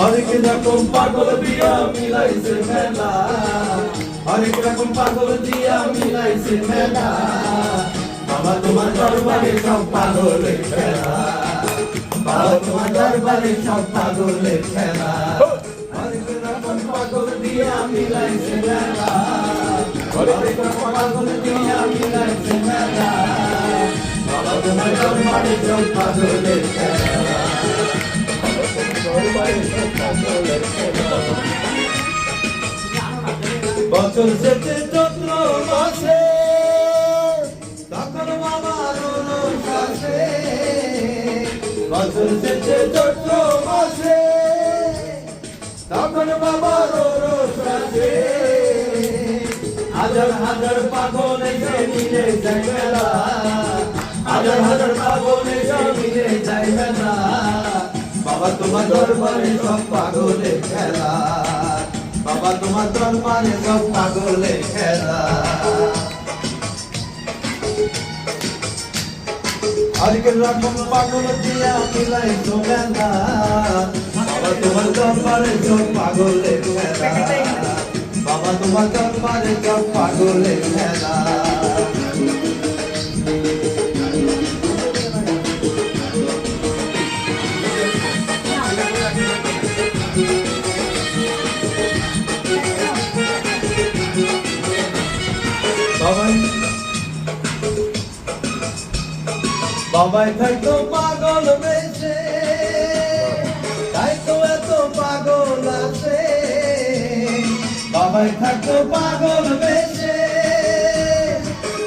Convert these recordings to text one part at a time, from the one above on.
হরেক রকম পাগল দিয়া মিলাইছে মেলা, হরেক রকম পাগল দিয়া মিলাইছে মেলা, বাবা তোমার দরবারে সব পাগলের খেলা, বাবা তোমার দরবারে সব পাগলের খেলা, হরেক রকম পাগল দিয়া মিলাইছে মেলা, হরেক রকম পাগল দিয়া মিলাইছে মেলা, বাবা তোমার দরবারে সব পাগলের খেলা। বছর শেষে চৈত্র মাসে তখন বাবার রোষ আসে, বছর শেষে চৈত্র মাসে তখন বাবার রোষ আসে, হাজার হাজার পাগল এসে মিলে যায় মেলা, হাজার হাজার পাগল এসে মিলে যায় মেলা, বাবা তোমার দরবারে সব পাগলের খেলা, বাবা তোমার দরবারে সব পাগলের খেলা। হরেক রকম পাগল দিয়া মিলাইছো মেলা, বাবা তোমার দরবারে সব পাগলের খেলা, বাবা তোমার দরবারে সব পাগলের খেলা। বাবাই থাকতো পাগল বেশে, তাই তো এত পাগল আছে, বাবাই থাকতো পাগল বেশে,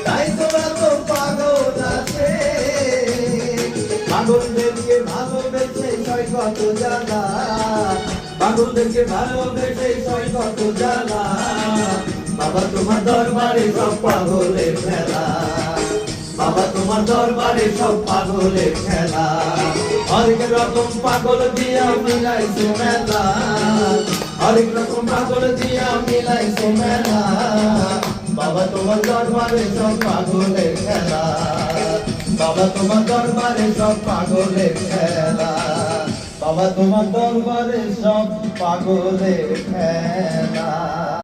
তাই তো এত পাগল আছে, পাগলদেরকে ভালোবেসে সয় কত জ্বালা, পাগলদেরকে ভালোবেসে সয় কত জ্বালা, বাবা তোমার দরবারে সব পাগলের খেলা, বাবা তোমার দরবারে সব পাগলের খেলা, হরেক রকম পাগল দিয়া মিলাইছো মেলা, হরেক রকম পাগল দিয়া মিলাইছো মেলা, বাবা তোমার দরবারে সব পাগলের খেলা, বাবা তোমার দরবারে সব পাগলের খেলা, বাবা তোমার দরবারে সব পাগলের খেলা।